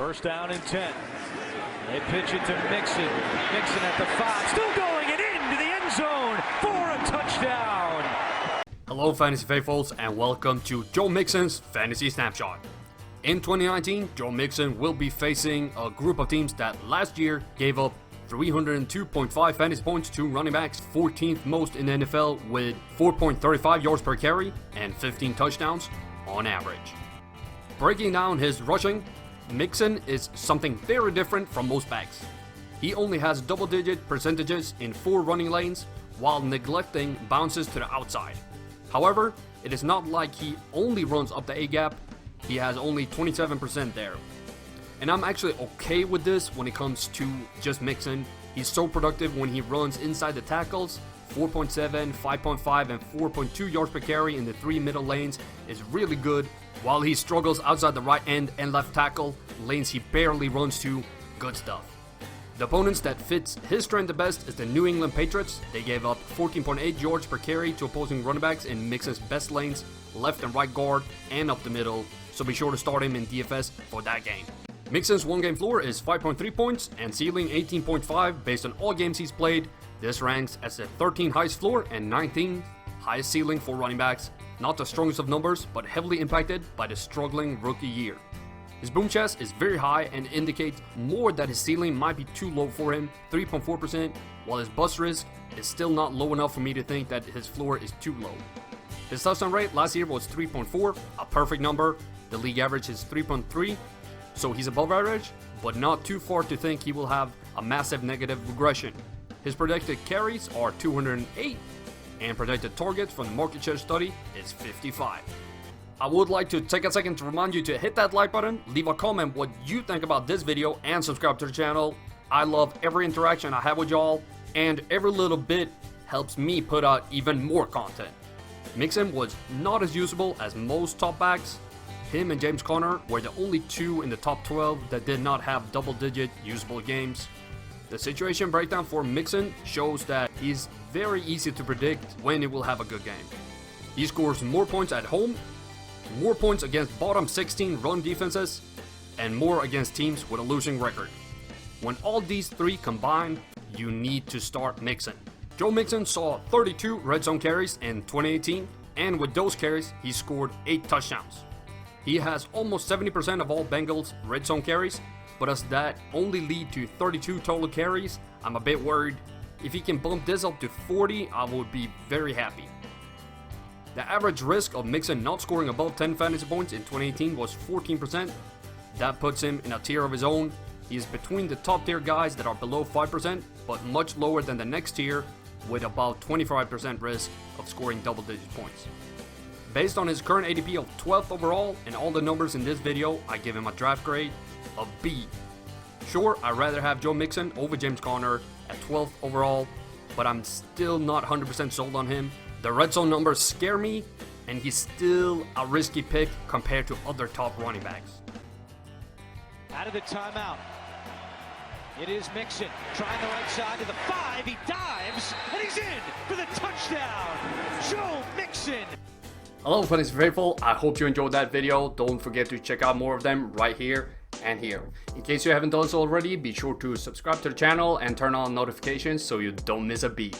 First down and 10. They pitch it to Mixon. Mixon at the 5. Still going and into the end zone for a touchdown. Hello fantasy faithfuls and welcome to Joe Mixon's Fantasy Snapshot. In 2019, Joe Mixon will be facing a group of teams that last year gave up 302.5 fantasy points to running backs, 14th most in the NFL with 4.35 yards per carry and 15 touchdowns on average. Breaking down his rushing, Mixon is something very different from most backs. He only has double-digit percentages in 4 running lanes while neglecting bounces to the outside. However, it is not like he only runs up the A-gap, he has only 27% there. And I'm actually okay with this when it comes to just Mixon. He's so productive when he runs inside the tackles. 4.7, 5.5, and 4.2 yards per carry in the 3 middle lanes is really good, while he struggles outside the right end and left tackle, lanes he barely runs to. Good stuff. The opponents that fits his strength the best is the New England Patriots. They gave up 14.8 yards per carry to opposing running backs in Mixon's best lanes, left and right guard, and up the middle, so be sure to start him in DFS for that game. Mixon's one-game floor is 5.3 points and ceiling 18.5 based on all games he's played. This ranks as the 13th highest floor and 19th highest ceiling for running backs. Not the strongest of numbers, but heavily impacted by the struggling rookie year. His boom chest is very high and indicates more that his ceiling might be too low for him, 3.4%, while his bust risk is still not low enough for me to think that his floor is too low. His touchdown rate last year was 3.4, a perfect number. The league average is 3.3. So he's above average, but not too far to think he will have a massive negative regression. His predicted carries are 208, and predicted targets from the market share study is 55. I would like to take a second to remind you to hit that like button, leave a comment what you think about this video, and subscribe to the channel. I love every interaction I have with y'all, and every little bit helps me put out even more content. Mixon was not as usable as most top backs. Him and James Conner were the only two in the top 12 that did not have double-digit usable games. The situation breakdown for Mixon shows that he's very easy to predict when he will have a good game. He scores more points at home, more points against bottom 16 run defenses, and more against teams with a losing record. When all these three combine, you need to start Mixon. Joe Mixon saw 32 red zone carries in 2018, and with those carries, he scored 8 touchdowns. He has almost 70% of all Bengals red zone carries, but as that only lead to 32 total carries, I'm a bit worried. If he can bump this up to 40, I would be very happy. The average risk of Mixon not scoring above 10 fantasy points in 2018 was 14%. That puts him in a tier of his own. He is between the top tier guys that are below 5%, but much lower than the next tier with about 25% risk of scoring double-digit points. Based on his current ADP of 12th overall and all the numbers in this video, I give him a draft grade of B. Sure, I'd rather have Joe Mixon over James Conner at 12th overall, but I'm still not 100% sold on him. The red zone numbers scare me, and he's still a risky pick compared to other top running backs. Out of the timeout, it is Mixon trying the right side to the 5. He dives, and he's in for the touchdown. Joe Mixon. Hello fantasy faithful, I hope you enjoyed that video. Don't forget to check out more of them right here and here. In case you haven't done so already, be sure to subscribe to the channel and turn on notifications so you don't miss a beat.